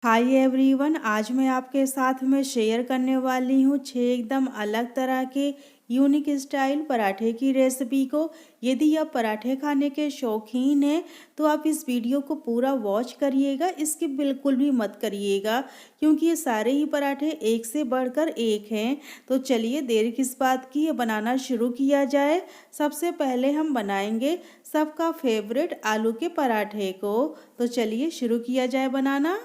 Hi everyone, आज मैं आपके साथ में शेयर करने वाली हूँ 6 एकदम अलग तरह के यूनिक स्टाइल पराठे की रेसिपी को। यदि आप पराठे खाने के शौकीन हैं तो आप इस वीडियो को पूरा वॉच करिएगा, स्किप बिल्कुल भी मत करिएगा क्योंकि ये सारे ही पराठे एक से बढ़कर एक हैं। तो चलिए देर किस बात की, बनाना शुरू किया जाए। सबसे पहले हम बनाएंगे सबका फेवरेट आलू के पराठे को। तो चलिए शुरू किया जाए बनाना।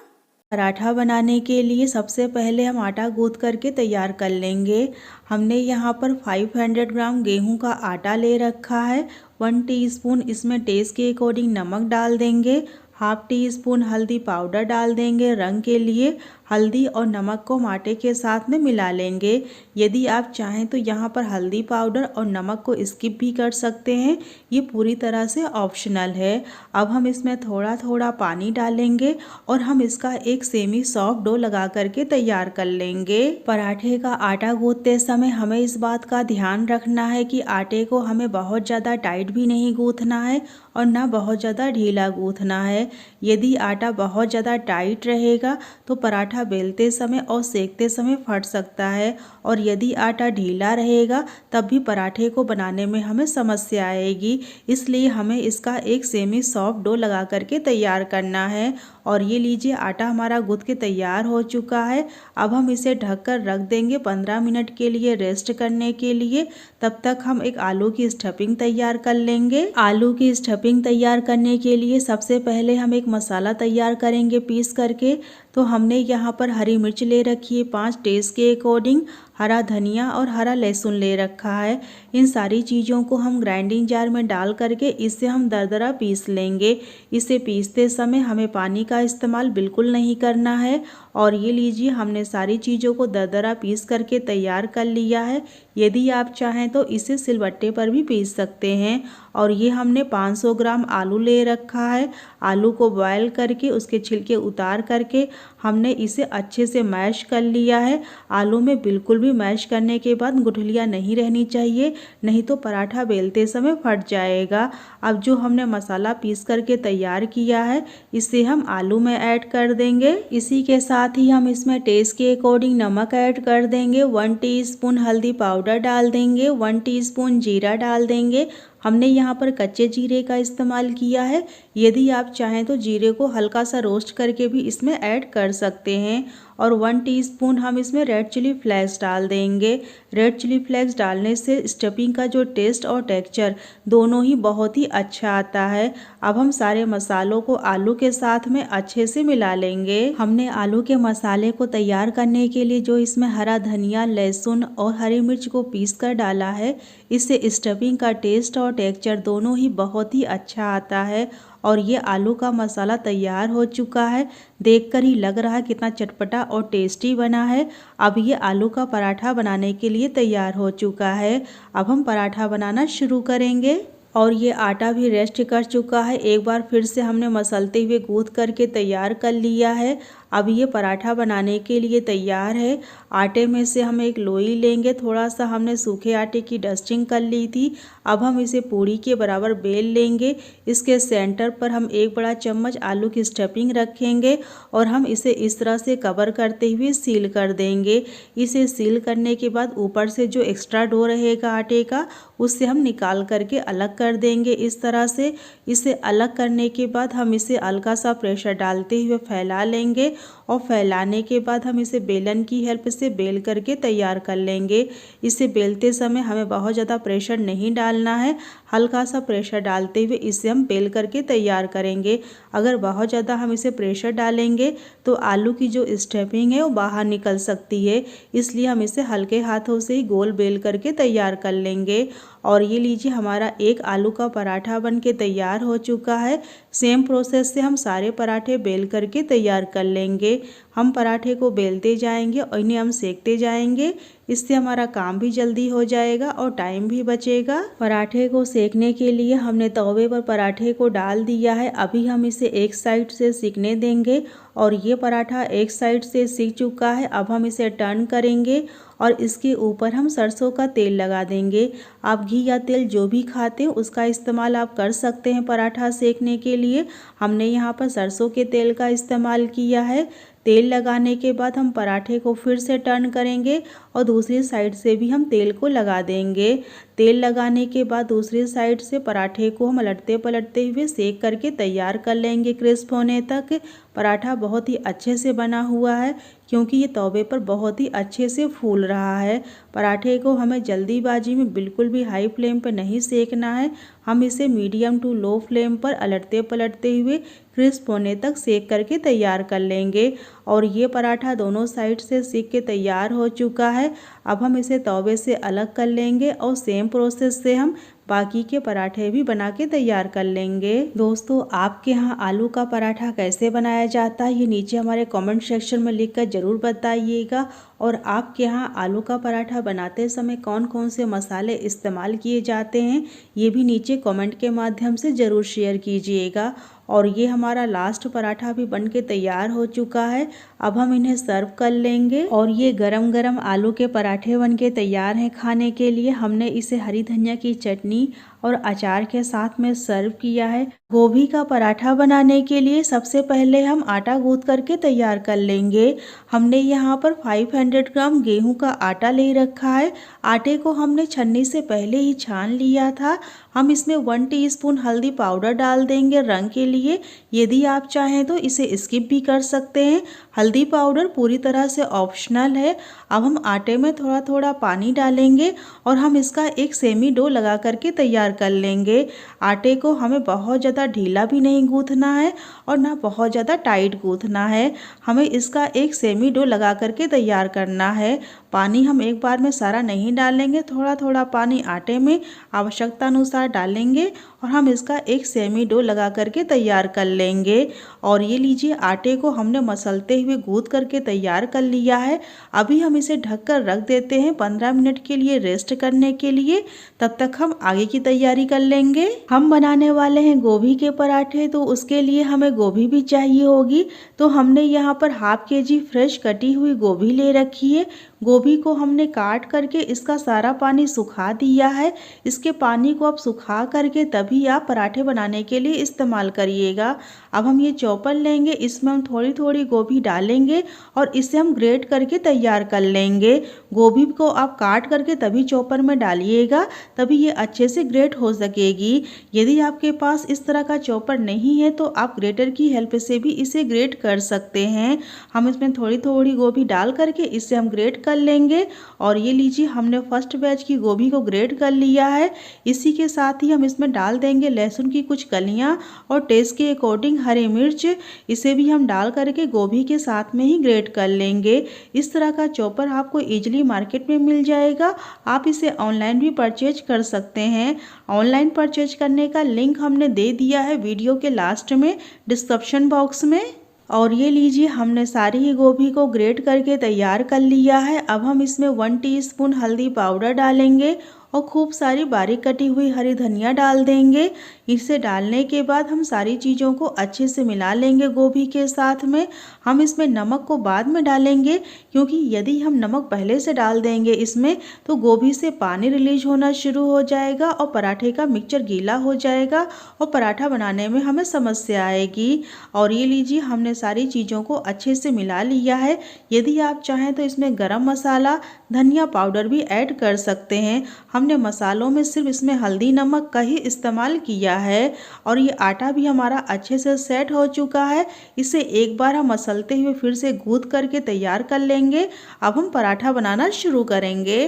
पराठा बनाने के लिए सबसे पहले हम आटा गूंथ करके तैयार कर लेंगे। हमने यहाँ पर 500 ग्राम गेहूं का आटा ले रखा है। 1 टीस्पून इसमें टेस्ट के अकॉर्डिंग नमक डाल देंगे। हाफ टी स्पून हल्दी पाउडर डाल देंगे रंग के लिए। हल्दी और नमक को आटे के साथ में मिला लेंगे। यदि आप चाहें तो यहाँ पर हल्दी पाउडर और नमक को स्किप भी कर सकते हैं, ये पूरी तरह से ऑप्शनल है। अब हम इसमें थोड़ा थोड़ा पानी डालेंगे और हम इसका एक सेमी सॉफ्ट डो लगा करके तैयार कर लेंगे। पराठे का आटा गूंथते समय हमें इस बात का ध्यान रखना है कि आटे को हमें बहुत ज़्यादा टाइट भी नहीं गूंथना है और ना बहुत ज़्यादा ढीला गूंथना है। यदि आटा बहुत ज़्यादा टाइट रहेगा तो पराठा बेलते समय और सेकते समय फट सकता है, और यदि आटा ढीला रहेगा तब भी पराठे को बनाने में हमें समस्या आएगी। इसलिए हमें इसका एक सेमी सॉफ्ट डो लगा करके तैयार करना है। और ये लीजिए आटा हमारा गूंथ के तैयार हो चुका है। अब हम इसे ढककर रख देंगे 15 मिनट के लिए रेस्ट करने के लिए। तब तक हम एक आलू की स्टफिंग तैयार कर लेंगे। आलू की स्टफिंग तैयार करने के लिए सबसे पहले हम एक मसाला तैयार करेंगे पीस करके। तो हमने यहाँ पर हरी मिर्च ले रखी है 5 टेस्ट के अकॉर्डिंग, हरा धनिया और हरा लहसुन ले रखा है। इन सारी चीज़ों को हम ग्राइंडिंग जार में डाल करके इससे हम दरदरा पीस लेंगे। इसे पीसते समय हमें पानी का इस्तेमाल बिल्कुल नहीं करना है। और ये लीजिए हमने सारी चीज़ों को दरदरा पीस करके तैयार कर लिया है। यदि आप चाहें तो इसे सिलबट्टे पर भी पीस सकते हैं। और ये हमने 500 ग्राम आलू ले रखा है। आलू को बॉयल करके उसके छिलके उतार करके हमने इसे अच्छे से मैश कर लिया है। आलू में बिल्कुल भी मैश करने के बाद गुठलियाँ नहीं रहनी चाहिए, नहीं तो पराठा बेलते समय फट जाएगा। अब जो हमने मसाला पीस करके तैयार किया है इसे हम आलू में ऐड कर देंगे। इसी के साथ ही हम इसमें टेस्ट के अकॉर्डिंग नमक ऐड कर देंगे। 1 टीस्पून हल्दी पाउडर डाल देंगे। 1 टीस्पून जीरा डाल देंगे। हमने यहाँ पर कच्चे जीरे का इस्तेमाल किया है। यदि आप चाहें तो जीरे को हल्का सा रोस्ट करके भी इसमें ऐड कर सकते हैं। और 1 टीस्पून हम इसमें रेड चिली फ्लेक्स डाल देंगे। रेड चिली फ्लेक्स डालने से स्टफिंग का जो टेस्ट और टेक्सचर दोनों ही बहुत ही अच्छा आता है। अब हम सारे मसालों को आलू के साथ में अच्छे से मिला लेंगे। हमने आलू के मसाले को तैयार करने के लिए जो इसमें हरा धनिया, लहसुन और हरी मिर्च को पीस कर डाला है, इससे स्टफिंग का टेस्ट और टेक्सचर दोनों ही बहुत ही अच्छा आता है। और ये आलू का मसाला तैयार हो चुका है। देखकर ही लग रहा है कितना चटपटा और टेस्टी बना है। अब ये आलू का पराठा बनाने के लिए तैयार हो चुका है। अब हम पराठा बनाना शुरू करेंगे। और ये आटा भी रेस्ट कर चुका है। एक बार फिर से हमने मसलते हुए गूंथ करके तैयार कर लिया है। अब ये पराठा बनाने के लिए तैयार है। आटे में से हम एक लोई लेंगे। थोड़ा सा हमने सूखे आटे की डस्टिंग कर ली थी। अब हम इसे पूड़ी के बराबर बेल लेंगे। इसके सेंटर पर हम एक बड़ा चम्मच आलू की स्टफिंग रखेंगे और हम इसे इस तरह से कवर करते हुए सील कर देंगे। इसे सील करने के बाद ऊपर से जो एक्स्ट्रा डो रहेगा आटे का, उससे हम निकाल करके अलग कर देंगे। इस तरह से इसे अलग करने के बाद हम इसे हल्का सा प्रेशर डालते हुए फैला लेंगे। और फैलाने के बाद हम इसे बेलन की हेल्प से बेल करके तैयार कर लेंगे। इसे बेलते समय हमें बहुत ज़्यादा प्रेशर नहीं डालना है, हल्का सा प्रेशर डालते हुए इसे हम बेल करके तैयार करेंगे। अगर बहुत ज़्यादा हम इसे प्रेशर डालेंगे तो आलू की जो स्टफिंग है वो बाहर निकल सकती है। इसलिए हम इसे हल्के हाथों से ही गोल बेल करके तैयार कर लेंगे। और ये लीजिए हमारा एक आलू का पराठा बन के तैयार हो चुका है। सेम प्रोसेस से हम सारे पराठे बेल करके तैयार कर लेंगे। हम पराठे को बेलते जाएंगे और इन्हें हम सेकते जाएंगे। इससे हमारा काम भी जल्दी हो जाएगा और टाइम भी बचेगा। पराठे को सेकने के लिए हमने तवे पर पराठे को डाल दिया है। अभी हम इसे एक साइड से सेकने देंगे। और ये पराठा एक साइड से सीख चुका है। अब हम इसे टर्न करेंगे और इसके ऊपर हम सरसों का तेल लगा देंगे। आप घी या तेल जो भी खाते हैं उसका इस्तेमाल आप कर सकते हैं पराठा सेकने के लिए। हमने यहाँ पर सरसों के तेल का इस्तेमाल किया है। तेल लगाने के बाद हम पराठे को फिर से टर्न करेंगे और दूसरी साइड से भी हम तेल को लगा देंगे। तेल लगाने के बाद दूसरी साइड से पराठे को हम उलटते पलटते हुए सेक करके तैयार कर लेंगे क्रिस्प होने तक। पराठा बहुत ही अच्छे से बना हुआ है क्योंकि ये तवे पर बहुत ही अच्छे से फूल रहा है। पराठे को हमें जल्दीबाजी में बिल्कुल भी हाई फ्लेम पर नहीं सेकना है। हम इसे मीडियम टू लो फ्लेम पर उलटते पलटते हुए क्रिस्प होने तक सेक करके तैयार कर लेंगे। और ये पराठा दोनों साइड से सेक के तैयार हो चुका है। अब हम इसे तवे से अलग कर लेंगे और सेम प्रोसेस से हम बाकी के पराठे भी बना के तैयार कर लेंगे। दोस्तों, आपके यहाँ आलू का पराठा कैसे बनाया जाता है ये नीचे हमारे कमेंट सेक्शन में लिखकर ज़रूर बताइएगा। और आपके यहाँ आलू का पराठा बनाते समय कौन कौन से मसाले इस्तेमाल किए जाते हैं ये भी नीचे कमेंट के माध्यम से ज़रूर शेयर कीजिएगा। और ये हमारा लास्ट पराठा भी बन के तैयार हो चुका है। अब हम इन्हें सर्व कर लेंगे। और ये गरम गरम आलू के पराठे बन के तैयार हैं खाने के लिए। हमने इसे हरी धनिया की चटनी और अचार के साथ में सर्व किया है। गोभी का पराठा बनाने के लिए सबसे पहले हम आटा गूंथ करके तैयार कर लेंगे। हमने यहाँ पर 500 ग्राम गेहूं का आटा ले रखा है। आटे को हमने छन्नी से पहले ही छान लिया था। हम इसमें 1 टीस्पून हल्दी पाउडर डाल देंगे रंग के लिए। यदि आप चाहें तो इसे स्किप भी कर सकते हैं। हल्दी पाउडर पूरी तरह से ऑप्शनल है। अब हम आटे में थोड़ा थोड़ा पानी डालेंगे और हम इसका एक सेमी डो लगा करके तैयार कर लेंगे। आटे को हमें बहुत ज़्यादा ढीला भी नहीं गूंथना है और ना बहुत ज़्यादा टाइट गूंथना है। हमें इसका एक सेमी डो लगा करके तैयार करना है। पानी हम एक बार में सारा नहीं डालेंगे, थोड़ा थोड़ा पानी आटे में आवश्यकता अनुसार डालेंगे और हम इसका एक सेमी डो लगा करके तैयार कर लेंगे। और ये लीजिए, आटे को हमने मसलते हुए गूंथ करके तैयार कर लिया है। अभी हम इसे ढककर रख देते हैं 15 मिनट के लिए रेस्ट करने के लिए। तब तक हम आगे की तैयारी कर लेंगे। हम बनाने वाले हैं गोभी के पराठे, तो उसके लिए हमें गोभी भी चाहिए होगी। तो हमने यहाँ पर ½ kg फ्रेश कटी हुई गोभी ले रखी है। गोभी को हमने काट करके इसका सारा पानी सुखा दिया है। इसके पानी को आप सुखा करके तभी आप पराठे बनाने के लिए इस्तेमाल करिएगा। अब हम ये चॉपर लेंगे, इसमें हम थोड़ी थोड़ी गोभी डालेंगे और इसे हम ग्रेट करके तैयार कर लेंगे। गोभी को आप काट करके तभी चॉपर में डालिएगा, तभी ये अच्छे से ग्रेट हो सकेगी। यदि आपके पास इस तरह का चॉपर नहीं है तो आप ग्रेटर की हेल्प से भी इसे ग्रेट कर सकते हैं। हम इसमें थोड़ी थोड़ी गोभी डाल करके इसे हम ग्रेट कर लेंगे। और ये लीजिए, हमने फर्स्ट बैच की गोभी को ग्रेट कर लिया है। इसी के साथ ही हम इसमें डाल देंगे लहसुन की कुछ कलियां और टेस्ट के अकॉर्डिंग हरी मिर्च। इसे भी हम डाल करके गोभी के साथ में ही ग्रेट कर लेंगे। इस तरह का चॉपर आपको इजीली मार्केट में मिल जाएगा। आप इसे ऑनलाइन भी परचेज कर सकते हैं। ऑनलाइन परचेज करने का लिंक हमने दे दिया है वीडियो के लास्ट में डिस्क्रिप्शन बॉक्स में। और ये लीजिए, हमने सारी ही गोभी को ग्रेट करके तैयार कर लिया है। अब हम इसमें 1 टीस्पून हल्दी पाउडर डालेंगे और खूब सारी बारीक कटी हुई हरी धनिया डाल देंगे। इसे डालने के बाद हम सारी चीज़ों को अच्छे से मिला लेंगे गोभी के साथ में। हम इसमें नमक को बाद में डालेंगे, क्योंकि यदि हम नमक पहले से डाल देंगे इसमें तो गोभी से पानी रिलीज होना शुरू हो जाएगा और पराठे का मिक्सचर गीला हो जाएगा और पराठा बनाने में हमें समस्या आएगी। और ये लीजिए, हमने सारी चीज़ों को अच्छे से मिला लिया है। यदि आप चाहें तो इसमें गरम मसाला, धनिया पाउडर भी ऐड कर सकते हैं। हमने मसालों में सिर्फ इसमें हल्दी नमक का ही इस्तेमाल किया है। और ये आटा भी हमारा अच्छे से सेट हो चुका है। इसे एक बार हम मसलते हुए फिर से गूंथ करके तैयार कर लेंगे। अब हम पराठा बनाना शुरू करेंगे।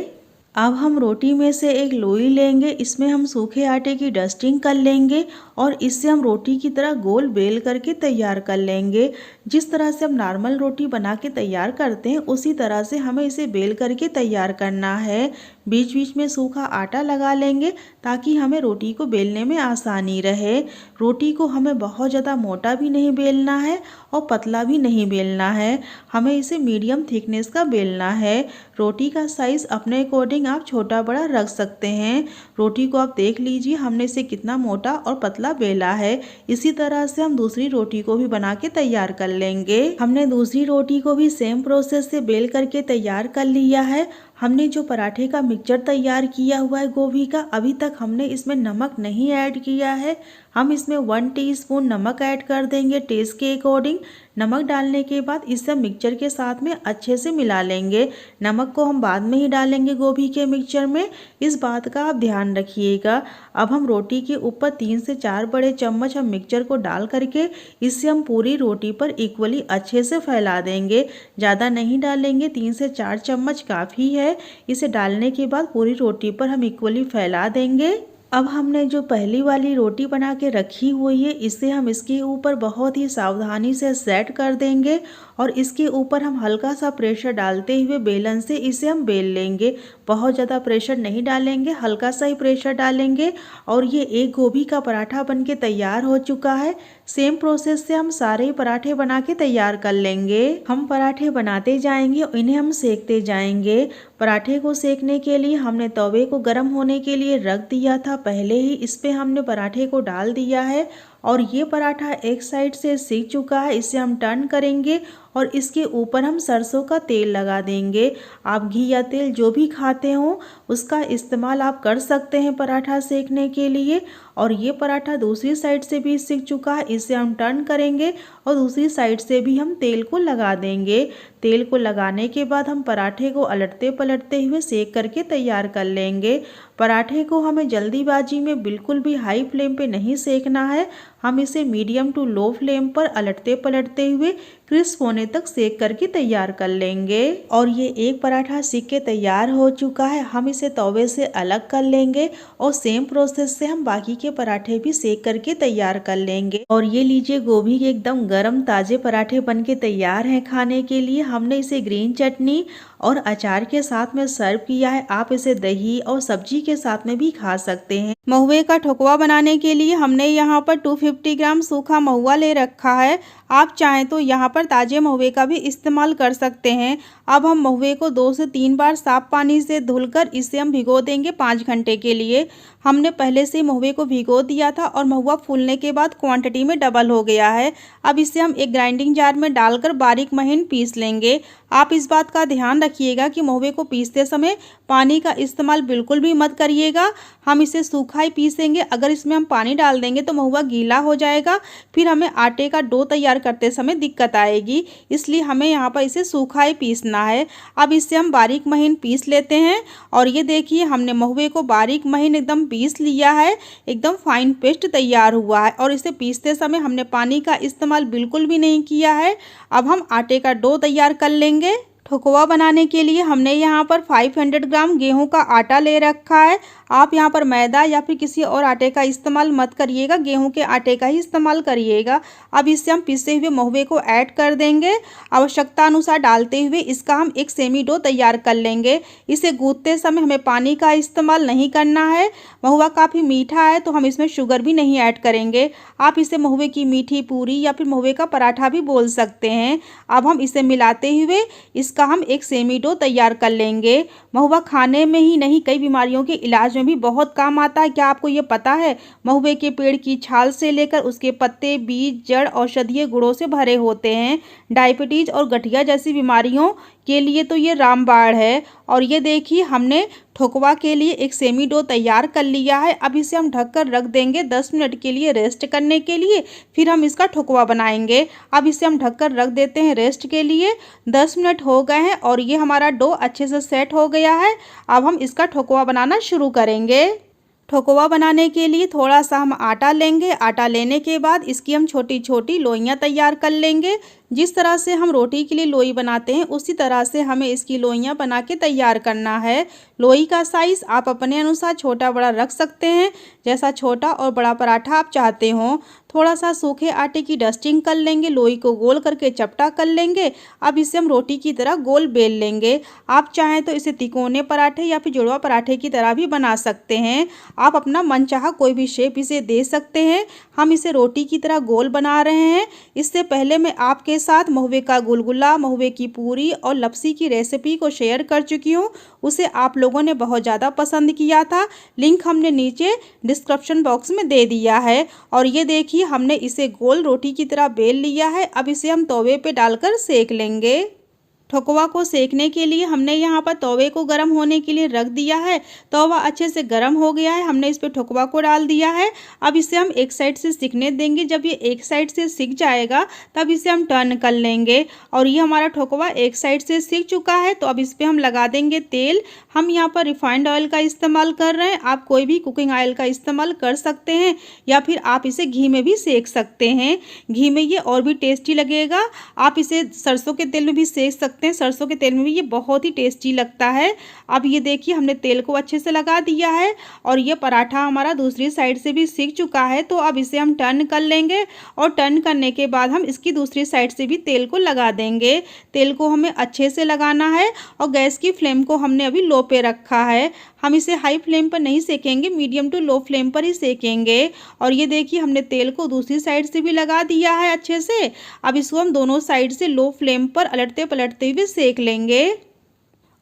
अब हम रोटी में से एक लोई लेंगे, इसमें हम सूखे आटे की डस्टिंग कर लेंगे और इससे हम रोटी की तरह गोल बेल करके तैयार कर लेंगे। जिस तरह से हम नॉर्मल रोटी बना के तैयार करते हैं उसी तरह से हमें इसे बेल करके तैयार करना है। बीच बीच में सूखा आटा लगा लेंगे ताकि हमें रोटी को बेलने में आसानी रहे। रोटी को हमें बहुत ज़्यादा मोटा भी नहीं बेलना है और पतला भी नहीं बेलना है। हमें इसे मीडियम थिकनेस का बेलना है। रोटी का साइज़ अपने अकॉर्डिंग आप छोटा बड़ा रख सकते हैं। रोटी को आप देख लीजिए, हमने इसे कितना मोटा और पतला बेला है। इसी तरह से हम दूसरी रोटी को भी बना के तैयार कर लेंगे। हमने दूसरी रोटी को भी सेम प्रोसेस से बेल करके तैयार कर लिया है। हमने जो पराठे का मिक्सचर तैयार किया हुआ है गोभी का, अभी तक हमने इसमें नमक नहीं ऐड किया है। हम इसमें 1 टीस्पून नमक ऐड कर देंगे टेस्ट के अकॉर्डिंग। नमक डालने के बाद इसे मिक्सचर के साथ में अच्छे से मिला लेंगे। नमक को हम बाद में ही डालेंगे गोभी के मिक्सचर में, इस बात का आप ध्यान रखिएगा। अब हम रोटी के ऊपर 3 से 4 बड़े चम्मच हम मिक्सचर को डाल करके इसे हम पूरी रोटी पर इक्वली अच्छे से फैला देंगे। ज़्यादा नहीं डालेंगे, 3 से 4 चम्मच काफ़ी है। इसे डालने के बाद पूरी रोटी पर हम इक्वली फैला देंगे। अब हमने जो पहली वाली रोटी बना के रखी हुई है, इसे हम इसके ऊपर बहुत ही सावधानी से सेट कर देंगे और इसके ऊपर हम हल्का सा प्रेशर डालते हुए बेलन से इसे हम बेल लेंगे। बहुत ज़्यादा प्रेशर नहीं डालेंगे, हल्का सा ही प्रेशर डालेंगे और ये एक गोभी का पराठा बनके तैयार हो चुका है। सेम प्रोसेस से हम सारे ही पराठे बना के तैयार कर लेंगे। हम पराठे बनाते जाएंगे और इन्हें हम सेकते जाएंगे। पराठे को सेकने के लिए हमने तवे को गर्म होने के लिए रख दिया था पहले ही। इस पे हमने पराठे को डाल दिया है और ये पराठा एक साइड से सीख चुका है। इसे हम टर्न करेंगे और इसके ऊपर हम सरसों का तेल लगा देंगे। आप घी या तेल जो भी खाते हो उसका इस्तेमाल आप कर सकते हैं पराठा सेकने के लिए। और ये पराठा दूसरी साइड से भी सीख चुका है। इसे हम टर्न करेंगे और दूसरी साइड से भी हम तेल को लगा देंगे। तेल को लगाने के बाद हम पराठे को अलटते पलटते हुए सेक करके तैयार कर लेंगे। पराठे को हमें जल्दीबाजी में बिल्कुल भी हाई फ्लेम पे नहीं सेकना है। हम इसे मीडियम टू लो फ्लेम पर अलटते पलटते हुए क्रिस्प होने तक सेक करके तैयार कर लेंगे। और ये एक पराठा सीख के तैयार हो चुका है। हम इसे तवे से अलग कर लेंगे और सेम प्रोसेस से हम बाकी के पराठे भी सेक करके तैयार कर लेंगे। और ये लीजिए गोभी के एकदम गरम ताजे पराठे बनके तैयार हैं खाने के लिए। हमने इसे ग्रीन चटनी और अचार के साथ में सर्व किया है। आप इसे दही और सब्जी के साथ में भी खा सकते हैं। महुए का ठोकवा बनाने के लिए हमने यहाँ पर 250 ग्राम सूखा महुआ ले रखा है। आप चाहें तो यहाँ पर ताजे महुए का भी इस्तेमाल कर सकते हैं। अब हम महुए को 2 से 3 बार साफ पानी से धुलकर इसे हम भिगो देंगे 5 घंटे के लिए। हमने पहले से महुए को भिगो दिया था और महुआ फूलने के बाद क्वांटिटी में डबल हो गया है। अब इसे हम एक ग्राइंडिंग जार में डालकर बारीक महीन पीस लेंगे। आप इस बात का ध्यान रखिएगा कि महुए को पीसते समय पानी का इस्तेमाल बिल्कुल भी मत करिएगा। हम इसे सूखा ही पीसेंगे। अगर इसमें हम पानी डाल देंगे तो महुआ गीला हो जाएगा, फिर हमें आटे का डो तैयार करते समय दिक्कत आएगी। इसलिए हमें यहाँ पर इसे सूखा ही पीसना है। अब इसे हम बारीक महीन पीस लेते हैं। और ये देखिए हमने महुए को बारीक महीन एकदम पीस लिया है। एकदम फाइन पेस्ट तैयार हुआ है और इसे पीसते समय हमने पानी का इस्तेमाल बिल्कुल भी नहीं किया है। अब हम आटे का डो तैयार कर लेंगे। ठोकवा बनाने के लिए हमने यहाँ पर 500 ग्राम गेहूं का आटा ले रखा है। आप यहाँ पर मैदा या फिर किसी और आटे का इस्तेमाल मत करिएगा, गेहूं के आटे का ही इस्तेमाल करिएगा। अब इससे हम पिसे हुए महुए को ऐड कर देंगे। आवश्यकता अनुसार डालते हुए इसका हम एक सेमी डो तैयार कर लेंगे। इसे गूंथते समय हमें पानी का इस्तेमाल नहीं करना है। महुआ काफ़ी मीठा है तो हम इसमें शुगर भी नहीं ऐड करेंगे। आप इसे महुए की मीठी पूरी या फिर महुए का पराठा भी बोल सकते हैं। अब हम इसे मिलाते हुए इसका हम एक सेमी डो तैयार कर लेंगे। महुआ खाने में ही नहीं कई बीमारियों के इलाज में भी बहुत काम आता है। क्या आपको ये पता है? महुए के पेड़ की छाल से लेकर उसके पत्ते, बीज, जड़ औषधीय गुणों से भरे होते हैं। डायबिटीज और गठिया जैसी बीमारियों के लिए तो ये रामबाण है। और ये देखिए हमने ठोकवा के लिए एक सेमी डो तैयार कर लिया है। अब इसे हम ढककर रख देंगे 10 मिनट के लिए रेस्ट करने के लिए, फिर हम इसका ठोकवा बनाएंगे। अब इसे हम ढककर रख देते हैं रेस्ट के लिए। 10 मिनट हो गए हैं और ये हमारा डो अच्छे से सेट हो गया है। अब हम इसका ठोकवा बनाना शुरू करेंगे। ठोकवा बनाने के लिए थोड़ा सा हम आटा लेंगे। आटा लेने के बाद इसकी हम छोटी छोटी लोइयां तैयार कर लेंगे। जिस तरह से हम रोटी के लिए लोई बनाते हैं उसी तरह से हमें इसकी लोइयां बना के तैयार करना है। लोई का साइज़ आप अपने अनुसार छोटा बड़ा रख सकते हैं, जैसा छोटा और बड़ा पराठा आप चाहते हो। थोड़ा सा सूखे आटे की डस्टिंग कर लेंगे, लोई को गोल करके चपटा कर लेंगे। अब इसे हम रोटी की तरह गोल बेल लेंगे। आप चाहें तो इसे तिकोने पराठे या फिर जुड़वा पराठे की तरह भी बना सकते हैं। आप अपना मनचाहा कोई भी शेप इसे दे सकते हैं। हम इसे रोटी की तरह गोल बना रहे हैं। इससे पहले मैं आपके साथ महुए का गुलगुला, महुए की पूरी और लपसी की रेसिपी को शेयर कर चुकी हूँ। उसे आप लोगों ने बहुत ज़्यादा पसंद किया था। लिंक हमने नीचे डिस्क्रिप्शन बॉक्स में दे दिया है। और ये देखिए हमने इसे गोल रोटी की तरह बेल लिया है। अब इसे हम तवे पे डालकर सेक लेंगे। ठोकवा को सेकने के लिए हमने यहाँ पर तवे को गर्म होने के लिए रख दिया है। तवा अच्छे से गर्म हो गया है, हमने इस पे ठोकवा को डाल दिया है। अब इसे हम एक साइड से सिकने देंगे। जब ये एक साइड से सिक जाएगा तब इसे हम टर्न कर लेंगे। और ये हमारा ठोकवा एक साइड से सिक चुका है, तो अब इस पर हम लगा देंगे तेल। हम यहाँ पर रिफाइंड ऑयल का इस्तेमाल कर रहे हैं, आप कोई भी कुकिंग ऑयल का इस्तेमाल कर सकते हैं या फिर आप इसे घी में भी सेक सकते हैं। घी में ये और भी टेस्टी लगेगा। आप इसे सरसों के तेल में भी सेक सकते हैं, सरसों के तेल में भी ये बहुत ही टेस्टी लगता है। अब ये देखिए हमने तेल को अच्छे से लगा दिया है और ये पराठा हमारा दूसरी साइड से भी सिक चुका है, तो अब इसे हम टर्न कर लेंगे और टर्न करने के बाद हम इसकी दूसरी साइड से भी तेल को लगा देंगे। तेल को हमें अच्छे से लगाना है और गैस की फ्लेम को हमने अभी लो पे रखा है। हम इसे हाई फ्लेम पर नहीं सेकेंगे, मीडियम टू लो फ्लेम पर ही सेकेंगे। और ये देखिए हमने तेल को दूसरी साइड से भी लगा दिया है अच्छे से। अब इसको हम दोनों साइड से लो फ्लेम पर अलटते पलटते हुए सेक लेंगे।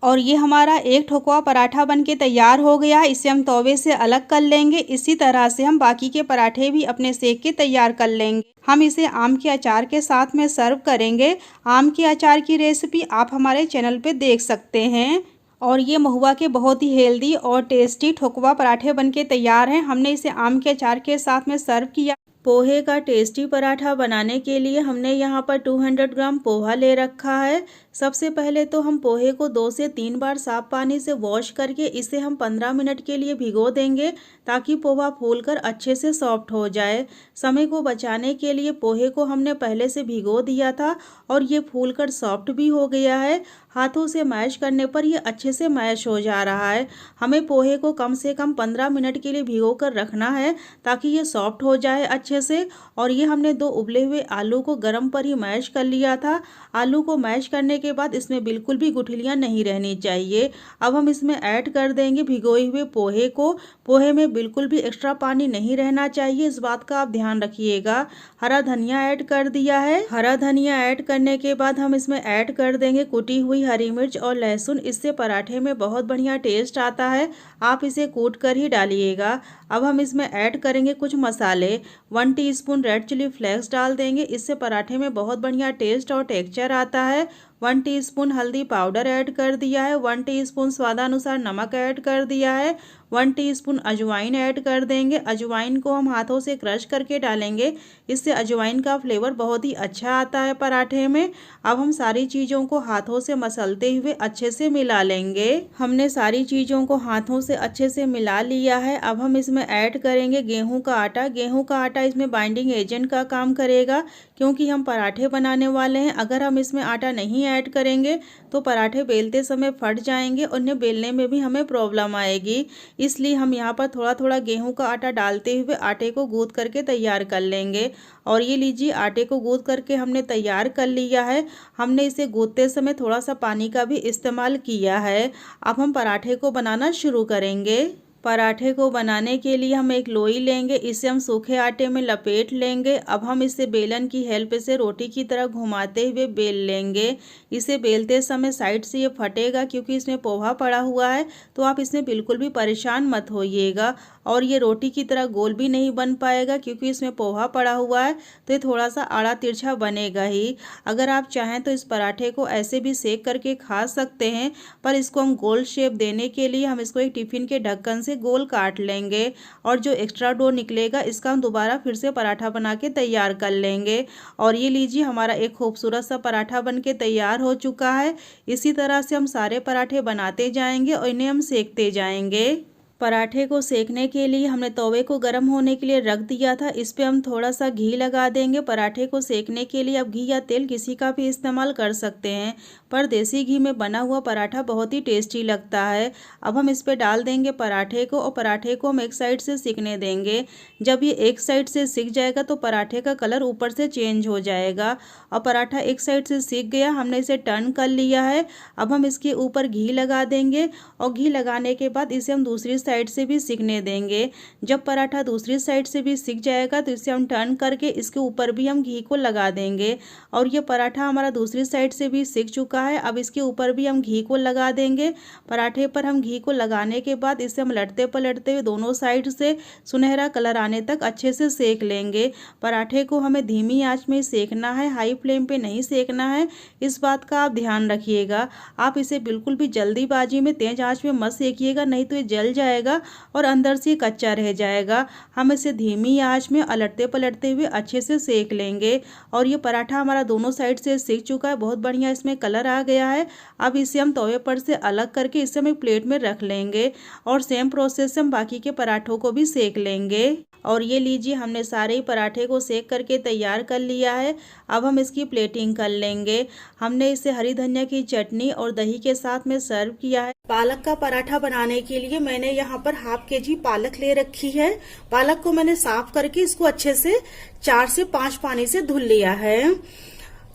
और ये हमारा एक ठोकवा पराठा बनके तैयार हो गया है। इसे हम तवे से अलग कर लेंगे। इसी तरह से हम बाकी के पराठे भी अपने सेक के तैयार कर लेंगे। हम इसे आम के अचार के साथ में सर्व करेंगे। आम के अचार की रेसिपी आप हमारे चैनल पे देख सकते हैं। और ये महुआ के बहुत ही हेल्दी और टेस्टी ठोकवा पराठे बनके तैयार हैं। हमने इसे आम के अचार के साथ में सर्व किया। पोहे का टेस्टी पराठा बनाने के लिए हमने यहाँ पर 200 ग्राम पोहा ले रखा है। सबसे पहले तो हम पोहे को 2 से 3 बार साफ पानी से वॉश करके इसे हम 15 मिनट के लिए भिगो देंगे, ताकि पोहा फूलकर अच्छे से सॉफ्ट हो जाए। समय को बचाने के लिए पोहे को हमने पहले से भिगो दिया था और ये फूलकर सॉफ्ट भी हो गया है। हाथों से मैश करने पर ये अच्छे से मैश हो जा रहा है। हमें पोहे को कम से कम 15 मिनट के लिए भिगो कर रखना है, ताकि ये सॉफ्ट हो जाए अच्छे से। और ये हमने 2 उबले हुए आलू को गर्म पर ही मैश कर लिया था। आलू को मैश करने के बाद इसमें बिल्कुल भी गुठलियां नहीं रहनी चाहिए। अब हम इसमें ऐड कर देंगे भिगोए हुए पोहे को। पोहे में बिल्कुल भी एक्स्ट्रा पानी नहीं रहना चाहिए, इस बात का आप ध्यान रखिएगा। हरा धनिया ऐड कर दिया है। हरा धनिया ऐड करने के बाद हम इसमें ऐड कर देंगे कुटी हुई हरी मिर्च और लहसुन। इससे पराठे में बहुत बढ़िया टेस्ट आता है, आप इसे कूट कर ही डालिएगा। अब हम इसमें ऐड करेंगे कुछ मसाले। 1 टीस्पून रेड चिली फ्लेक्स डाल देंगे, इससे पराठे में बहुत बढ़िया टेस्ट और टेक्सचर आता है। 1 टीस्पून हल्दी पाउडर ऐड कर दिया है। 1 टीस्पून स्वादानुसार नमक ऐड कर दिया है। 1 टीस्पून अजवाइन ऐड कर देंगे। अजवाइन को हम हाथों से क्रश करके डालेंगे, इससे अजवाइन का फ्लेवर बहुत ही अच्छा आता है पराठे में। अब हम सारी चीज़ों को हाथों से मसलते हुए अच्छे से मिला लेंगे। हमने सारी चीज़ों को हाथों से अच्छे से मिला लिया है। अब हम इसमें ऐड करेंगे गेहूं का आटा। गेहूं का आटा इसमें बाइंडिंग एजेंट का काम करेगा, क्योंकि हम पराठे बनाने वाले हैं। अगर हम इसमें आटा नहीं ऐड करेंगे तो पराठे बेलते समय फट जाएंगे और उन्हें बेलने में भी हमें प्रॉब्लम आएगी। इसलिए हम यहाँ पर थोड़ा थोड़ा गेहूं का आटा डालते हुए आटे को गूंथ करके तैयार कर लेंगे। और ये लीजिए आटे को गूंथ करके हमने तैयार कर लिया है। हमने इसे गूंथते समय थोड़ा सा पानी का भी इस्तेमाल किया है। अब हम पराठे को बनाना शुरू करेंगे। पराठे को बनाने के लिए हम एक लोई लेंगे, इसे हम सूखे आटे में लपेट लेंगे। अब हम इसे बेलन की हेल्प से रोटी की तरह घुमाते हुए बेल लेंगे। इसे बेलते समय साइड से ये फटेगा, क्योंकि इसमें पोहा पड़ा हुआ है, तो आप इसमें बिल्कुल भी परेशान मत होइएगा। और ये रोटी की तरह गोल भी नहीं बन पाएगा, क्योंकि इसमें पोहा पड़ा हुआ है, तो ये थोड़ा सा आड़ा तिरछा बनेगा ही। अगर आप चाहें तो इस पराठे को ऐसे भी सेक करके खा सकते हैं, पर इसको हम गोल शेप देने के लिए हम इसको एक टिफिन के ढक्कन से गोल काट लेंगे। और जो एक्स्ट्रा डो निकलेगा इसका हम दोबारा फिर से पराठा बना के तैयार कर लेंगे। और ये लीजिए हमारा एक खूबसूरत सा पराठा बन के तैयार हो चुका है। इसी तरह से हम सारे पराठे बनाते जाएंगे और इन्हें हम सेकते जाएंगे। पराठे को सेकने के लिए हमने तवे को गर्म होने के लिए रख दिया था। इस पे हम थोड़ा सा घी लगा देंगे। पराठे को सेकने के लिए आप घी या तेल किसी का भी इस्तेमाल कर सकते हैं, पर देसी घी में बना हुआ पराठा बहुत ही टेस्टी लगता है। अब हम इस पे डाल देंगे पराठे को और पराठे को हम एक साइड से सिकने देंगे। जब ये एक साइड से सिक जाएगा तो पराठे का कलर ऊपर से चेंज हो जाएगा। और पराठा एक साइड से सिक गया, हमने इसे टर्न कर लिया है। अब हम इसके ऊपर घी लगा देंगे और घी लगाने के बाद इसे हम दूसरी साइड से भी सिकने देंगे। जब पराठा दूसरी साइड से भी सिक जाएगा तो इसे हम टर्न करके इसके ऊपर भी हम घी को लगा देंगे। और ये पराठा हमारा दूसरी साइड से भी सिक चुका है। अब इसके ऊपर भी हम घी को लगा देंगे। पराठे पर हम घी को लगाने के बाद इसे हम लटते पलटते हुए दोनों साइड से सुनहरा कलर आने तक अच्छे से सेक लेंगे। पराठे को हमें धीमी आंच में सेकना है, हाई फ्लेम पे नहीं सेकना है, इस बात का आप ध्यान रखिएगा। आप इसे बिल्कुल भी जल्दीबाजी में तेज आंच में मत सेकिएगा, नहीं तो ये जल जाएगा और अंदर से कच्चा रह जाएगा। हम इसे धीमी आंच में अलटते पलटते हुए अच्छे से सेक लेंगे। और ये पराठा हमारा दोनों साइड से सेक चुका है, बहुत बढ़िया इसमें कलर आ गया है। अब इसे हम तवे पर से अलग करके इसे हम एक प्लेट में रख लेंगे और सेम प्रोसेस से हम बाकी के पराठों को भी सेक लेंगे। और ये लीजिए, हमने सारे ही पराठे को सेक करके तैयार कर लिया है। अब हम इसकी प्लेटिंग कर लेंगे। हमने इसे हरी धनिया की चटनी और दही के साथ में सर्व किया है। पालक का पराठा बनाने के लिए मैंने यहाँ पर हाफ केजी पालक ले रखी है। पालक को मैंने साफ करके इसको अच्छे से 4 से 5 पानी से धुल लिया है।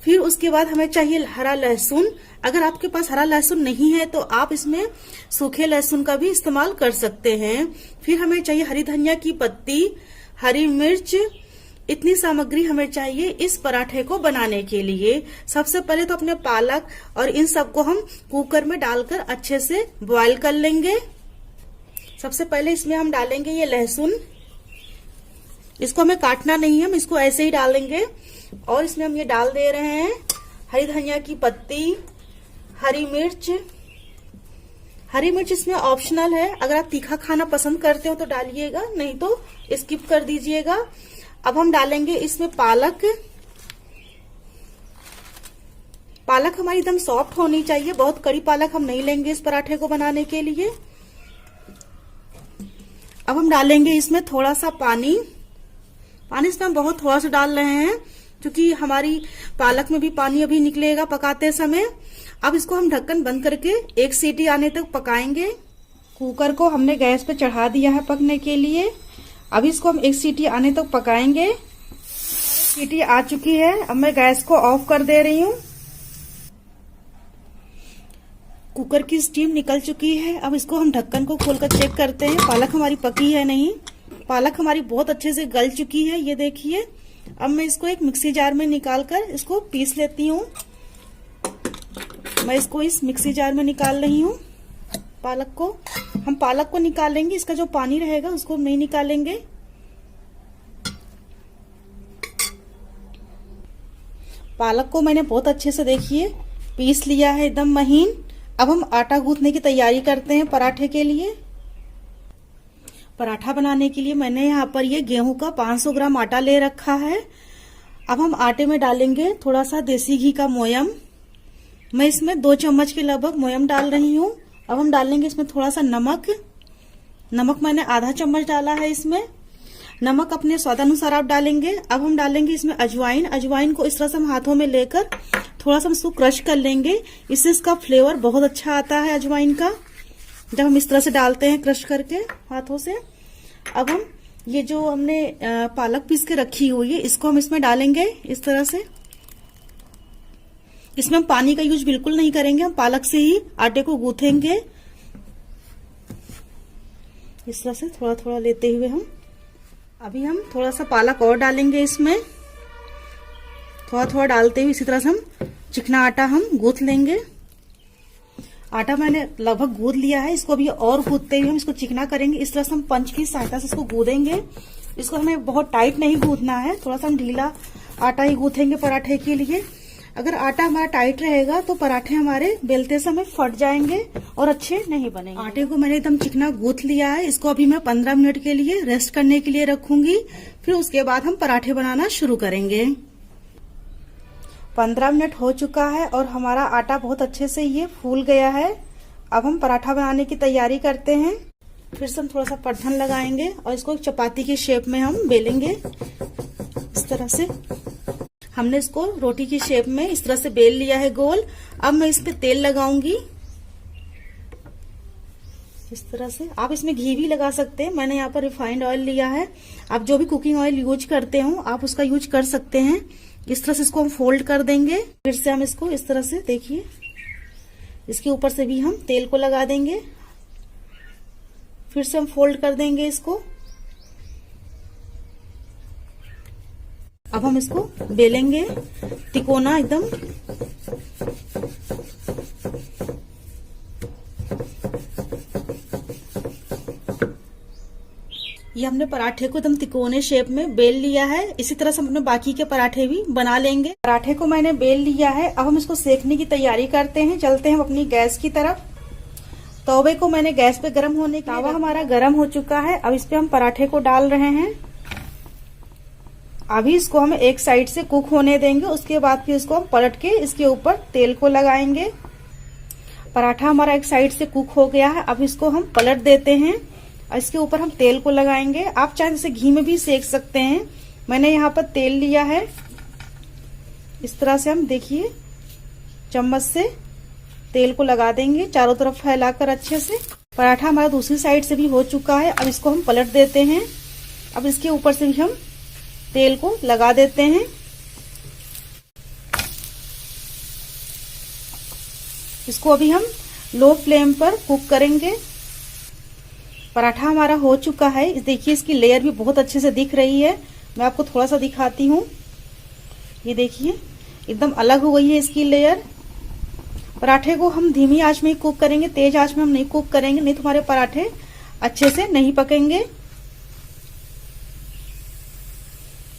फिर उसके बाद हमें चाहिए हरा लहसुन। अगर आपके पास हरा लहसुन नहीं है तो आप इसमें सूखे लहसुन का भी इस्तेमाल कर सकते हैं। फिर हमें चाहिए हरी धनिया की पत्ती, हरी मिर्च। इतनी सामग्री हमें चाहिए इस पराठे को बनाने के लिए। सबसे पहले तो अपने पालक और इन सबको हम कुकर में डालकर अच्छे से बॉईल कर लेंगे। सबसे पहले इसमें हम डालेंगे ये लहसुन। इसको हमें काटना नहीं है, हम इसको ऐसे ही डालेंगे। और इसमें हम ये डाल दे रहे हैं हरी धनिया की पत्ती, हरी मिर्च। हरी मिर्च इसमें ऑप्शनल है, अगर आप तीखा खाना पसंद करते हो तो डालिएगा, नहीं तो स्किप कर दीजिएगा। अब हम डालेंगे इसमें पालक। पालक हमारी एकदम सॉफ्ट होनी चाहिए, बहुत कड़ी पालक हम नहीं लेंगे इस पराठे को बनाने के लिए। अब हम डालेंगे इसमें थोड़ा सा पानी। पानी इसमें हम बहुत थोड़ा सा डाल रहे हैं क्योंकि हमारी पालक में भी पानी अभी निकलेगा पकाते समय। अब इसको हम ढक्कन बंद करके 1 सीटी आने तक पकाएंगे। कुकर को हमने गैस पे चढ़ा दिया है पकने के लिए। अब इसको हम 1 सीटी आने तक पकाएंगे। सीटी आ चुकी है, अब मैं गैस को ऑफ कर दे रही हूँ। कुकर की स्टीम निकल चुकी है। अब इसको हम ढक्कन को खोलकर चेक करते हैं पालक हमारी पकी है नहीं। पालक हमारी बहुत अच्छे से गल चुकी है, ये देखिए। अब मैं इसको एक मिक्सी जार में निकालकर इसको पीस लेती हूँ। मैं इसको इस मिक्सी जार में निकाल रही हूँ। पालक को हम पालक को निकालेंगे, इसका जो पानी रहेगा उसको नहीं निकालेंगे। पालक को मैंने बहुत अच्छे से देखिए पीस लिया है, एकदम महीन। अब हम आटा गूंथने की तैयारी करते हैं पराठे के लिए। पराठा बनाने के लिए मैंने यहाँ पर ये गेहूं का 500 ग्राम आटा ले रखा है। अब हम आटे में डालेंगे थोड़ा सा देसी घी का मोयम। मैं इसमें 2 चम्मच के लगभग मोयम डाल रही हूँ। अब हम डालेंगे इसमें थोड़ा सा नमक। नमक मैंने आधा चम्मच डाला है इसमें। नमक अपने स्वादानुसार आप डालेंगे। अब हम डालेंगे इसमें अजवाइन। अजवाइन को इस तरह से हम हाथों में लेकर थोड़ा सा हम इसको क्रश कर लेंगे, इससे इसका फ्लेवर बहुत अच्छा आता है अजवाइन का, जब हम इस तरह से डालते हैं क्रश करके हाथों से। अब हम ये जो हमने पालक पीस के रखी हुई है इसको हम इसमें डालेंगे इस तरह से। इसमें हम पानी का यूज बिल्कुल नहीं करेंगे, हम पालक से ही आटे को गूंथेंगे इस तरह से थोड़ा थोड़ा लेते हुए। हम अभी हम थोड़ा सा पालक और डालेंगे इसमें, थोड़ा थोड़ा डालते हुए इसी तरह से हम चिकना आटा हम गूंथ लेंगे। आटा मैंने लगभग गूंथ लिया है, इसको अभी और गूंथते हुए हम इसको चिकना करेंगे। इस तरह से हम पंच की सहायता से इसको गूंदेंगे। इसको हमें बहुत टाइट नहीं गूंथना है, थोड़ा सा हम ढीला आटा ही गूंथेंगे पराठे के लिए। अगर आटा हमारा टाइट रहेगा तो पराठे हमारे बेलते समय फट जाएंगे और अच्छे नहीं बनेंगे। आटे को मैंने एकदम चिकना गूंथ लिया है, इसको अभी मैं 15 मिनट के लिए रेस्ट करने के लिए रखूंगी। फिर उसके बाद हम पराठे बनाना शुरू करेंगे। 15 मिनट हो चुका है और हमारा आटा बहुत अच्छे से ये फूल गया है। अब हम पराठा बनाने की तैयारी करते हैं। फिर से हम थोड़ा सा परथन लगाएंगे और इसको चपाती की शेप में हम बेलेंगे इस तरह से। हमने इसको रोटी की शेप में इस तरह से बेल लिया है गोल। अब मैं इस पे तेल लगाऊंगी इस तरह से। आप इसमें घी भी लगा सकते हैं, मैंने यहाँ पर रिफाइंड ऑयल लिया है। आप जो भी कुकिंग ऑयल यूज करते हो आप उसका यूज कर सकते हैं। इस तरह से इसको हम फोल्ड कर देंगे। फिर से हम इसको इस तरह से देखिए, इसके ऊपर से भी हम तेल को लगा देंगे। फिर से हम फोल्ड कर देंगे इसको। अब हम इसको बेलेंगे तिकोना एकदम। ये हमने पराठे को एकदम तिकोने शेप में बेल लिया है। इसी तरह से हम अपने बाकी के पराठे भी बना लेंगे। पराठे को मैंने बेल लिया है। अब हम इसको सेकने की तैयारी करते हैं। चलते हैं हम अपनी गैस की तरफ। तवे को मैंने गैस पे गर्म होने के लिए तवा हमारा गर्म हो चुका है। अब इस पे हम पराठे को डाल रहे हैं। अभी इसको हम एक साइड से कुक होने देंगे। उसके बाद फिर इसको हम पलट के इसके ऊपर तेल को लगाएंगे। पराठा हमारा एक साइड से कुक हो गया है। अब इसको हम पलट देते हैं और इसके ऊपर हम तेल को लगाएंगे। आप चाहे इसे घी में भी सेक सकते हैं। मैंने यहाँ पर तेल लिया है। इस तरह से हम देखिए चम्मच से तेल को लगा देंगे चारों तरफ फैलाकर अच्छे से। पराठा हमारा दूसरी साइड से भी हो चुका है। अब इसको हम पलट देते हैं। अब इसके ऊपर से भी हम तेल को लगा देते हैं। इसको अभी हम लो फ्लेम पर कुक करेंगे। पराठा हमारा हो चुका है। देखिए इसकी लेयर भी बहुत अच्छे से दिख रही है। मैं आपको थोड़ा सा दिखाती हूँ। ये देखिए एकदम अलग हो गई है इसकी लेयर। पराठे को हम धीमी आंच में ही कुक करेंगे, तेज आंच में हम नहीं कुक करेंगे, नहीं तो हमारे पराठे अच्छे से नहीं पकेंगे।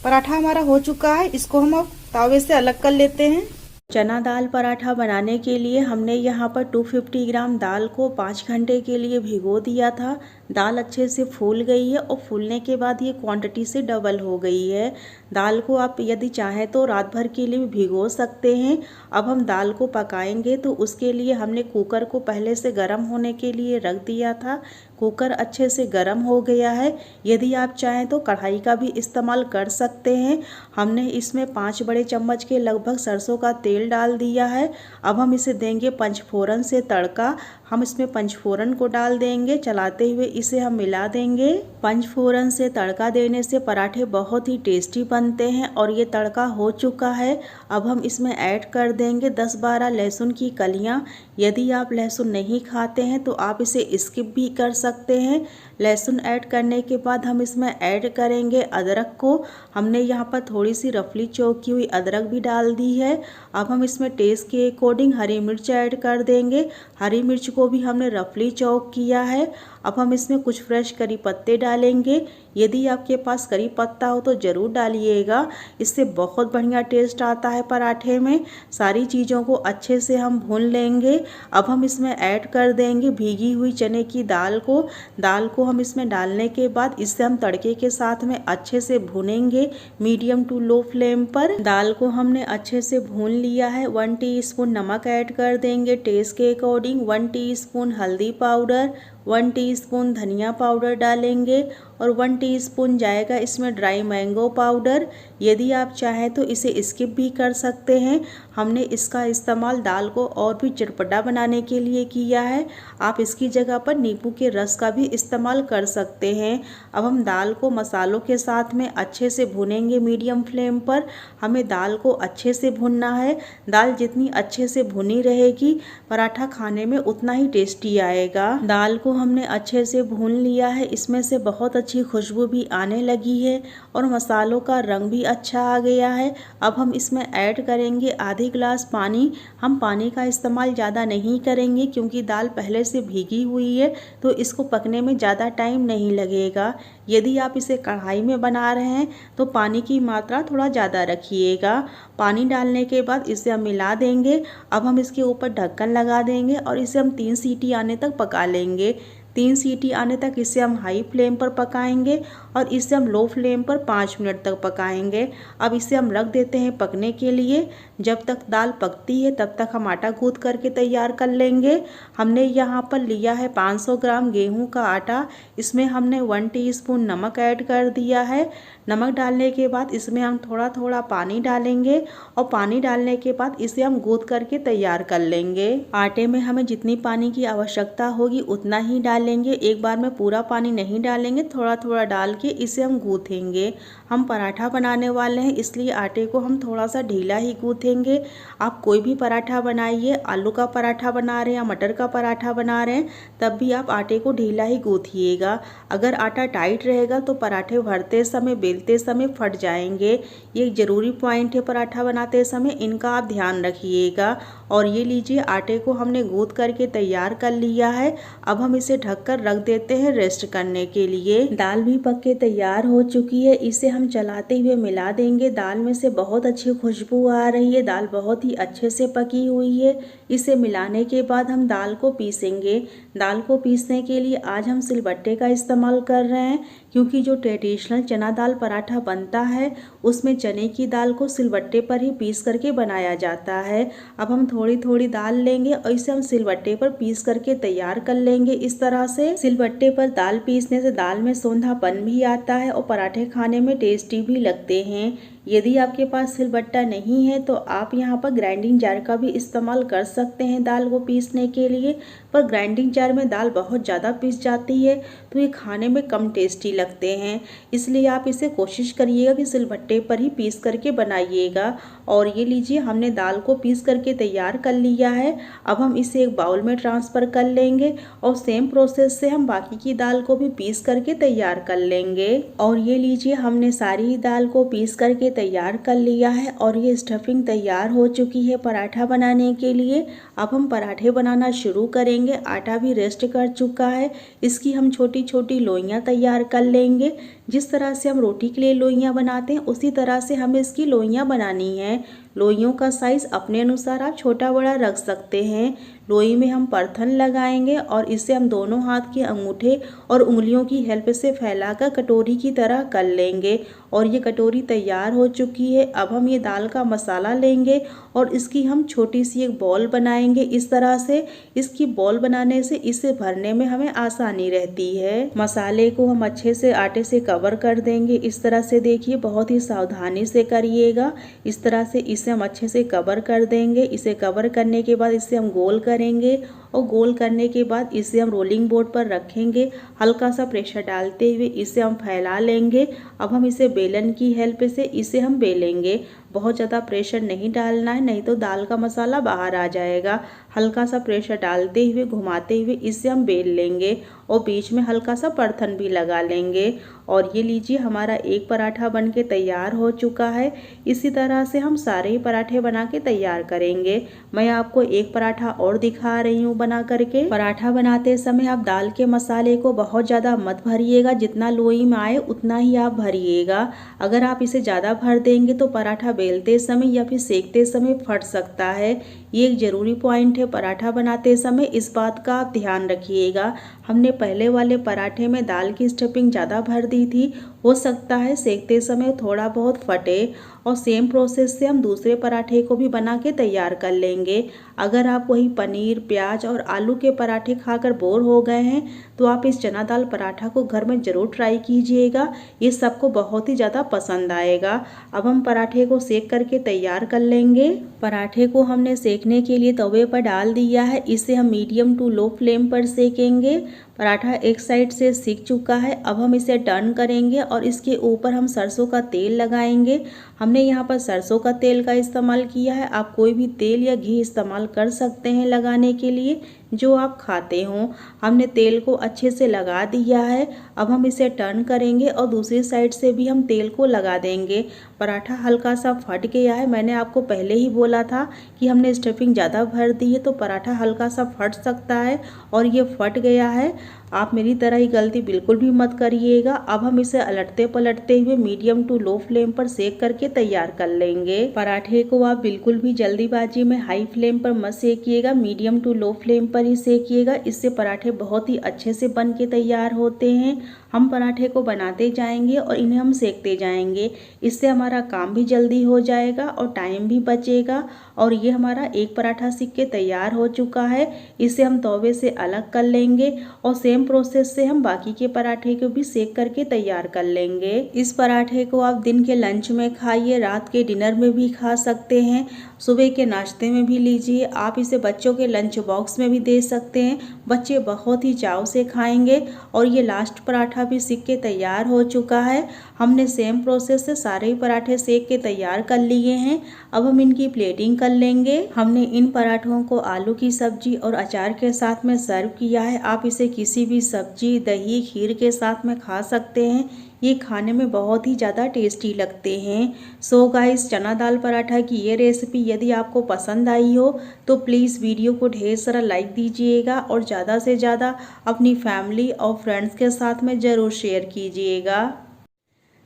पराठा हमारा हो चुका है। इसको हम अब तावे से अलग कर लेते हैं। चना दाल पराठा बनाने के लिए हमने यहाँ पर 250 ग्राम दाल को 5 घंटे के लिए भिगो दिया था। दाल अच्छे से फूल गई है और फूलने के बाद ये क्वांटिटी से डबल हो गई है। दाल को आप यदि चाहें तो रात भर के लिए भी भिगो सकते हैं। अब हम दाल को पकाएंगे तो उसके लिए हमने कुकर को पहले से गर्म होने के लिए रख दिया था। कुकर अच्छे से गर्म हो गया है। यदि आप चाहें तो कढ़ाई का भी इस्तेमाल कर सकते हैं। हमने इसमें 5 बड़े चम्मच के लगभग सरसों का तेल डाल दिया है। अब हम इसे देंगे पंचफोरन से तड़का। हम इसमें पंचफोरन को डाल देंगे। चलाते हुए इसे हम मिला देंगे। पंचफोरन से तड़का देने से पराठे बहुत ही टेस्टी बनते हैं और ये तड़का हो चुका है। अब हम इसमें ऐड कर देंगे 10-12 लहसुन की कलियां। यदि आप लहसुन नहीं खाते हैं तो आप इसे स्किप भी कर सकते हैं। लहसुन ऐड करने के बाद हम इसमें ऐड करेंगे अदरक को। हमने यहाँ पर थोड़ी सी रफली चॉप की हुई अदरक भी डाल दी है। अब हम इसमें टेस्ट के अकॉर्डिंग हरी मिर्च ऐड कर देंगे। हरी मिर्च को भी हमने रफली चॉप किया है। अब हम इसमें कुछ फ्रेश करी पत्ते डालेंगे। यदि आपके पास करी पत्ता हो तो ज़रूर डालिएगा, इससे बहुत बढ़िया टेस्ट आता है पराठे में। सारी चीज़ों को अच्छे से हम भून लेंगे। अब हम इसमें ऐड कर देंगे भीगी हुई चने की दाल को। दाल को हम इसमें डालने के बाद इसे हम तड़के के साथ में अच्छे से भूनेंगे मीडियम टू लो फ्लेम पर। दाल को हमने अच्छे से भून लिया है। 1 टीस्पून नमक ऐड कर देंगे टेस्ट के अकॉर्डिंग। 1 टीस्पून हल्दी पाउडर, 1 टीस्पून धनिया पाउडर डालेंगे और 1 टीस्पून जाएगा इसमें ड्राई मैंगो पाउडर। यदि आप चाहें तो इसे स्किप भी कर सकते हैं। हमने इसका इस्तेमाल दाल को और भी चटपटा बनाने के लिए किया है। आप इसकी जगह पर नींबू के रस का भी इस्तेमाल कर सकते हैं। अब हम दाल को मसालों के साथ में अच्छे से भुनेंगे मीडियम फ्लेम पर। हमें दाल को अच्छे से भुनना है। दाल जितनी अच्छे से भुनी रहेगी पराठा खाने में उतना ही टेस्टी आएगा। दाल को हमने अच्छे से भून लिया है। इसमें से बहुत अच्छी खुशबू भी आने लगी है और मसालों का रंग भी अच्छा आ गया है। अब हम इसमें ऐड करेंगे आधी गिलास पानी। हम पानी का इस्तेमाल ज़्यादा नहीं करेंगे क्योंकि दाल पहले से भीगी हुई है तो इसको पकने में ज़्यादा टाइम नहीं लगेगा। यदि आप इसे कढ़ाई में बना रहे हैं तो पानी की मात्रा थोड़ा ज़्यादा रखिएगा। पानी डालने के बाद इसे हम मिला देंगे। अब हम इसके ऊपर ढक्कन लगा देंगे और इसे हम 3 सीटी आने तक पका लेंगे। 3 सीटी आने तक इसे हम हाई फ्लेम पर पकाएंगे और इसे हम लो फ्लेम पर 5 मिनट तक पकाएंगे। अब इसे हम रख देते हैं पकने के लिए। जब तक दाल पकती है तब तक हम आटा गूंथ करके तैयार कर लेंगे। हमने यहाँ पर लिया है 500 ग्राम गेहूं का आटा। इसमें हमने 1 टीस्पून नमक ऐड कर दिया है। नमक डालने के बाद इसमें हम थोड़ा थोड़ा पानी डालेंगे और पानी डालने के बाद इसे हम गूंथ करके तैयार कर लेंगे। आटे में हमें जितनी पानी की आवश्यकता होगी उतना ही डालेंगे। एक बार में पूरा पानी नहीं डालेंगे, थोड़ा थोड़ा डाल के इसे हम गूँथेंगे। हम पराठा बनाने वाले हैं इसलिए आटे को हम थोड़ा सा ढीला ही गूँथेंगे। आप कोई भी पराठा बनाइए, आलू का पराठा बना रहे हैं या मटर का पराठा बना रहे हैं तब भी आप आटे को ढीला ही गूँथिएगा। अगर आटा टाइट रहेगा तो पराठे भरते समय बेलते समय फट जाएंगे। ये एक ज़रूरी पॉइंट है पराठा बनाते समय, इनका आप ध्यान रखिएगा। और ये लीजिए आटे को हमने गूंथ करके तैयार कर लिया है। अब हम इसे ढककर रख देते हैं रेस्ट करने के लिए। दाल भी पक के तैयार हो चुकी है। इसे हम चलाते हुए मिला देंगे। दाल में से बहुत अच्छी खुशबू आ रही है। दाल बहुत ही अच्छे से पकी हुई है। इसे मिलाने के बाद हम दाल को पीसेंगे। दाल को पीसने के लिए आज हम सिलबट्टे का इस्तेमाल कर रहे हैं, क्योंकि जो ट्रेडिशनल चना दाल पराठा बनता है उसमें चने की दाल को सिलबट्टे पर ही पीस करके बनाया जाता है। अब हम थोड़ी थोड़ी दाल लेंगे और इसे हम सिलबट्टे पर पीस करके तैयार कर लेंगे। इस तरह से सिलबट्टे पर दाल पीसने से दाल में सोंधापन भी आता है और पराठे खाने में टेस्टी भी लगते हैं। यदि आपके पास सिलबट्टा नहीं है तो आप यहाँ पर ग्राइंडिंग जार का भी इस्तेमाल कर सकते हैं दाल को पीसने के लिए, पर ग्राइंडिंग जार में दाल बहुत ज़्यादा पीस जाती है तो ये खाने में कम टेस्टी लगते हैं। इसलिए आप इसे कोशिश करिएगा कि सिलबट्टे पर ही पीस करके बनाइएगा। और ये लीजिए हमने दाल को पीस करके तैयार कर लिया है। अब हम इसे एक बाउल में ट्रांसफ़र कर लेंगे और सेम प्रोसेस से हम बाकी की दाल को भी पीस करके तैयार कर लेंगे। और ये लीजिए हमने सारी दाल को पीस करके तैयार कर लिया है और ये स्टफिंग तैयार हो चुकी है पराठा बनाने के लिए। अब हम पराठे बनाना शुरू करेंगे। आटा भी रेस्ट कर चुका है। इसकी हम छोटी छोटी लोइयां तैयार कर लेंगे। जिस तरह से हम रोटी के लिए लोइयां बनाते हैं उसी तरह से हमें इसकी लोइयां बनानी है। लोइयों का साइज़ अपने अनुसार आप छोटा बड़ा रख सकते हैं। लोई में हम परथन लगाएंगे और इसे हम दोनों हाथ के अंगूठे और उंगलियों की हेल्प से फैलाकर कटोरी की तरह कर लेंगे। और ये कटोरी तैयार हो चुकी है। अब हम ये दाल का मसाला लेंगे और इसकी हम छोटी सी एक बॉल बनाएंगे। इस तरह से इसकी बॉल बनाने से इसे भरने में हमें आसानी रहती है। मसाले को हम अच्छे से आटे से कवर कर देंगे। इस तरह से देखिए, बहुत ही सावधानी से करिएगा। इस तरह से इसे हम अच्छे से कवर कर देंगे। इसे कवर करने के बाद इसे हम गोल करेंगे और गोल करने के बाद इसे हम रोलिंग बोर्ड पर रखेंगे। हल्का सा प्रेशर डालते हुए इसे हम फैला लेंगे। अब हम इसे बेलन की हेल्प से इसे हम बेलेंगे। बहुत ज़्यादा प्रेशर नहीं डालना है, नहीं तो दाल का मसाला बाहर आ जाएगा। हल्का सा प्रेशर डालते हुए घुमाते हुए इसे हम बेल लेंगे और बीच में हल्का सा परथन भी लगा लेंगे। और ये लीजिए हमारा एक पराठा बनके तैयार हो चुका है। इसी तरह से हम सारे ही पराठे बना के तैयार करेंगे। मैं आपको एक पराठा और दिखा रही हूँ बना करके। पराठा बनाते समय आप दाल के मसाले को बहुत ज़्यादा मत भरिएगा। जितना लोई में आए उतना ही आप भरिएगा। अगर आप इसे ज़्यादा भर देंगे तो पराठा बेलते समय या फिर सेकते समय फट सकता है। ये एक ज़रूरी पॉइंट है पराठा बनाते समय, इस बात का आप ध्यान रखिएगा। हमने पहले वाले पराठे में दाल की स्टफिंग ज़्यादा भर दी थी, हो सकता है सेकते समय थोड़ा बहुत फटे। और सेम प्रोसेस से हम दूसरे पराठे को भी बना के तैयार कर लेंगे। अगर आप वही पनीर, प्याज और आलू के पराठे खाकर बोर हो गए हैं तो आप इस चना दाल पराठा को घर में ज़रूर ट्राई कीजिएगा। ये सबको बहुत ही ज़्यादा पसंद आएगा। अब हम पराठे को सेक करके तैयार कर लेंगे। पराठे को हमने सेकने के लिए तवे पर डाल दिया है। इसे हम मीडियम टू लो फ्लेम पर सेकेंगे। पराठा एक साइड से सिक चुका है। अब हम इसे टर्न करेंगे और इसके ऊपर हम सरसों का तेल लगाएंगे। हमने यहाँ पर सरसों का तेल का इस्तेमाल किया है। आप कोई भी तेल या घी इस्तेमाल कर सकते हैं लगाने के लिए, जो आप खाते हों। हमने तेल को अच्छे से लगा दिया है। अब हम इसे टर्न करेंगे और दूसरी साइड से भी हम तेल को लगा देंगे। पराठा हल्का सा फट गया है। मैंने आपको पहले ही बोला था कि हमने स्टफिंग ज़्यादा भर दी है तो पराठा हल्का सा फट सकता है, और ये फट गया है। आप मेरी तरह ही गलती बिल्कुल भी मत करिएगा। अब हम इसे अलटते पलटते हुए मीडियम टू लो फ्लेम पर सेक करके तैयार कर लेंगे। पराठे को आप बिल्कुल भी जल्दीबाजी में हाई फ्लेम पर मत सेकिएगा, मीडियम टू लो फ्लेम पर ही सेकिएगा। इससे पराठे बहुत ही अच्छे से बन के तैयार होते हैं। हम पराठे को बनाते जाएंगे और इन्हें हम सेकते जाएंगे। इससे हमारा काम भी जल्दी हो जाएगा और टाइम भी बचेगा। और ये हमारा एक पराठा सिक के तैयार हो चुका है। इसे हम तवे से अलग कर लेंगे और सेम प्रोसेस से हम बाकी के पराठे को भी सेक करके तैयार कर लेंगे। इस पराठे को आप दिन के लंच में खाइए, रात के डिनर में भी खा सकते हैं, सुबह के नाश्ते में भी लीजिए। आप इसे बच्चों के लंच बॉक्स में भी दे सकते हैं। बच्चे बहुत ही चाव से खाएंगे। और ये लास्ट पराठा भी सिक के तैयार हो चुका है। हमने सेम प्रोसेस से सारे ही पराठे सेक के तैयार कर लिए हैं। अब हम इनकी प्लेटिंग कर लेंगे। हमने इन पराठों को आलू की सब्जी और अचार के साथ में सर्व किया है। आप इसे किसी भी सब्जी, दही, खीर के साथ में खा सकते हैं। ये खाने में बहुत ही ज़्यादा टेस्टी लगते हैं। सो गाइस, चना दाल पराठा की ये रेसिपी यदि आपको पसंद आई हो तो प्लीज़ वीडियो को ढेर सारा लाइक दीजिएगा और ज़्यादा से ज़्यादा अपनी फैमिली और फ्रेंड्स के साथ में ज़रूर शेयर कीजिएगा।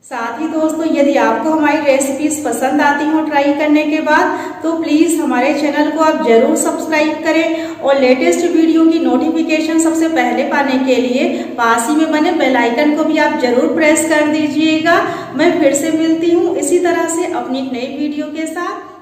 साथ ही दोस्तों, यदि आपको हमारी रेसिपीज पसंद आती हो ट्राई करने के बाद तो प्लीज़ हमारे चैनल को आप जरूर सब्सक्राइब करें और लेटेस्ट वीडियो की नोटिफिकेशन सबसे पहले पाने के लिए पास ही में बने बेल आइकन को भी आप जरूर प्रेस कर दीजिएगा। मैं फिर से मिलती हूँ इसी तरह से अपनी एक नई वीडियो के साथ।